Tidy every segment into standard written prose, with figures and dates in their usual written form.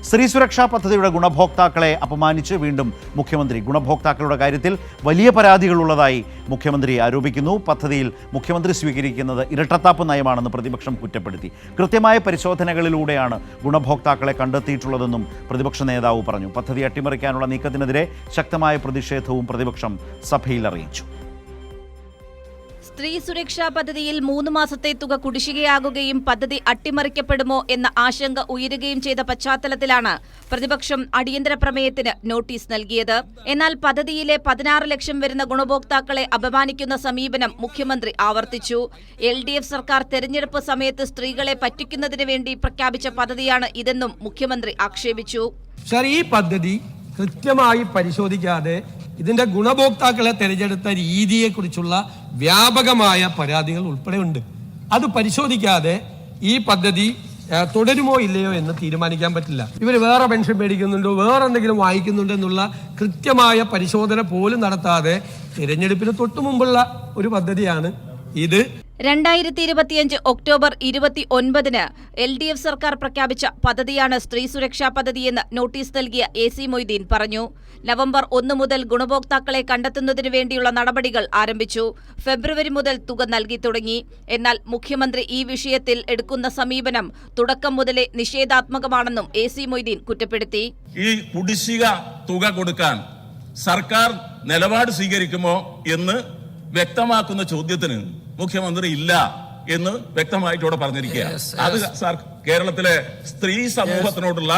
സ്ത്രീ സുരക്ഷാ പദ്ധതിയുടെ ഗുണഭോക്താക്കളെ അപമാനിച്ച് വീണ്ടും മുഖ്യമന്ത്രി. ഗുണഭോക്താക്കളുടെ കാര്യത്തിൽ വലിയ പരാതികളുള്ളതായി മുഖ്യമന്ത്രി ആരോപിക്കുന്നു. പദ്ധതിയിൽ മുഖ്യമന്ത്രി സ്വീകരിക്കുന്നത് ഇരട്ടത്താപ്പ് നയമാണെന്ന് പ്രതിപക്ഷം കുറ്റപ്പെടുത്തി. കൃത്യമായ പരിശോധനകളിലൂടെയാണ് ഗുണഭോക്താക്കളെ കണ്ടെത്തിയിട്ടുള്ളതെന്നും പ്രതിപക്ഷ നേതാവ് പറഞ്ഞു. പദ്ധതി അട്ടിമറിക്കാനുള്ള നീക്കത്തിനെതിരെ ശക്തമായ പ്രതിഷേധവും പ്രതിപക്ഷം സഭയിൽ അറിയിച്ചു. സ്ത്രീ സുരക്ഷാ പദ്ധതിയിൽ 3 മാസത്തെ തുക കുടിശ്ശികയാകുകയും പദ്ധതി അട്ടിമറിക്കപ്പെടുമോ എന്ന ആശങ്ക ഉയരുകയും ചെയ്ത പശ്ചാത്തലത്തിലാണ് പ്രതിപക്ഷം അടിയന്തര പ്രമേയത്തിന് നോട്ടീസ് നൽകിയത്. എന്നാൽ പദ്ധതിയിലെ 16 ലക്ഷം വരുന്ന ഗുണഭോക്താക്കളെ അപമാനിക്കുന്ന സമീപനം മുഖ്യമന്ത്രി ആവർത്തിച്ചു. LDF സർക്കാർ തെരഞ്ഞെടുപ്പ് സമയത്ത് സ്ത്രീകളെ പറ്റിക്കുന്നതിന് വേണ്ടി പ്രഖ്യാപിച്ച പദ്ധതിയാണ് ഇതെന്നും മുഖ്യമന്ത്രി ആക്ഷേപിച്ചു. ഈ പദ്ധതി കൃത്യമായി പരിശോധിക്കാതെ ഇതിന്റെ ഗുണഭോക്താക്കളെ തെരഞ്ഞെടുത്ത രീതിയെക്കുറിച്ചുള്ള വ്യാപകമായ പരാതികൾ ഉൾപ്പെടെ ഉണ്ട്. അത് പരിശോധിക്കാതെ ഈ പദ്ധതി തുടരുമോ ഇല്ലയോ എന്ന് തീരുമാനിക്കാൻ പറ്റില്ല. ഇവർ വേറെ പെൻഷൻ മേടിക്കുന്നുണ്ടോ, വേറെ എന്തെങ്കിലും വായിക്കുന്നുണ്ടോ എന്നുള്ള കൃത്യമായ പരിശോധന പോലും നടത്താതെ തിരഞ്ഞെടുപ്പിന് തൊട്ടു മുമ്പുള്ള ഒരു പദ്ധതിയാണ് ഇത്. 2025 ഒക്ടോബർ 29-ന് LDF സർക്കാർ പ്രഖ്യാപിച്ച പദ്ധതിയാണ് സ്ത്രീ സുരക്ഷാ പദ്ധതിയെന്ന് നോട്ടീസ് നൽകിയ AC മൊയ്തീൻ പറഞ്ഞു. നവംബർ 1 മുതൽ ഗുണഭോക്താക്കളെ കണ്ടെത്തുന്നതിനു വേണ്ടിയുള്ള നടപടികൾ ആരംഭിച്ചു. ഫെബ്രുവരി മുതൽ തുക നൽകി തുടങ്ങി. എന്നാൽ മുഖ്യമന്ത്രി ഈ വിഷയത്തിൽ എടുക്കുന്ന സമീപനം തുടക്കം മുതലേ നിഷേധാത്മകമാണെന്നും AC മൊയ്തീൻ കുറ്റപ്പെടുത്തി. ഈ കുടിശ്ശിക തുക കൊടുക്കാൻ സർക്കാർ നിലപാട് സ്വീകരിക്കുമോ എന്ന് വ്യക്തമാക്കുന്ന ചോദ്യത്തിന് മുഖ്യമന്ത്രി ഇല്ല എന്ന് വ്യക്തമായിട്ട് ഇവിടെ പറഞ്ഞിരിക്കുകയാണ്. അത് കേരളത്തിലെ സ്ത്രീ സമൂഹത്തിനോടുള്ള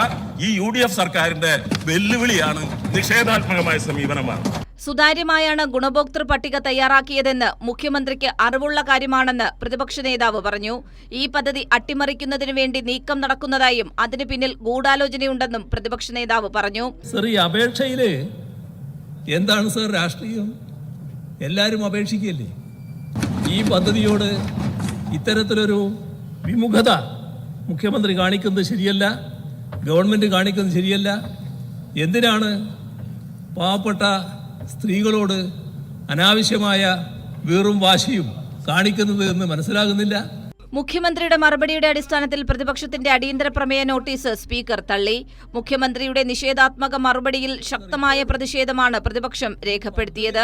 ഈ UDF സർക്കാരിന്റെ വെല്ലുവിളിയാണ്, നിഷേധാത്മകമായ സമീപനമാണ്. സുതാര്യമായാണ് ഗുണഭോക്തൃ പട്ടിക തയ്യാറാക്കിയതെന്ന് മുഖ്യമന്ത്രിക്ക് അറിവുള്ള കാര്യമാണെന്ന് പ്രതിപക്ഷ നേതാവ് പറഞ്ഞു. ഈ പദ്ധതി അട്ടിമറിക്കുന്നതിനു വേണ്ടി നീക്കം നടക്കുന്നതായും അതിന് പിന്നിൽ ഗൂഢാലോചനയുണ്ടെന്നും പ്രതിപക്ഷ നേതാവ് പറഞ്ഞു. ഈ അപേക്ഷയില് എന്താണ് സർ രാഷ്ട്രീയം? എല്ലാവരും അപേക്ഷിക്കല്ലേ? ഈ പദ്ധതിയോട് ഇത്തരത്തിലൊരു വിമുഖത മുഖ്യമന്ത്രി കാണിക്കുന്നത് ശരിയല്ല, ഗവൺമെന്റ് കാണിക്കുന്നത് ശരിയല്ല. എന്തിനാണ് പാവപ്പെട്ട സ്ത്രീകളോട് അനാവശ്യമായ വീറും വാശിയും കാണിക്കുന്നത് എന്ന് മനസ്സിലാകുന്നില്ല. മുഖ്യമന്ത്രിയുടെ മറുപടിയുടെ അടിസ്ഥാനത്തിൽ പ്രതിപക്ഷത്തിന്റെ അടിയന്തര പ്രമേയ നോട്ടീസ് സ്പീക്കർ തള്ളി. മുഖ്യമന്ത്രിയുടെ നിഷേധാത്മക മറുപടിയിൽ ശക്തമായ പ്രതിഷേധമാണ് പ്രതിപക്ഷം രേഖപ്പെടുത്തിയത്.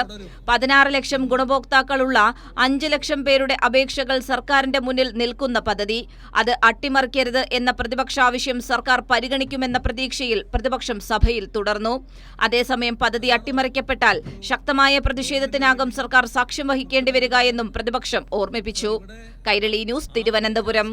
16 ലക്ഷം ഗുണഭോക്താക്കളുള്ള 5 ലക്ഷം പേരുടെ അപേക്ഷകൾ സർക്കാരിന്റെ മുന്നിൽ നിൽക്കുന്ന പദ്ധതി, അത് അട്ടിമറിക്കരുത് എന്ന പ്രതിപക്ഷ ആവശ്യം സർക്കാർ പരിഗണിക്കുമെന്ന പ്രതീക്ഷയിൽ പ്രതിപക്ഷം സഭയിൽ തുടർന്നു. അതേസമയം പദ്ധതി അട്ടിമറിക്കപ്പെട്ടാൽ ശക്തമായ പ്രതിഷേധത്തിനാകും സർക്കാർ സാക്ഷ്യം വഹിക്കേണ്ടി വരിക എന്നും പ്രതിപക്ഷം ഓർമ്മിപ്പിച്ചു. കൈരളി ന്യൂസ്, തിരുവനന്തപുരം.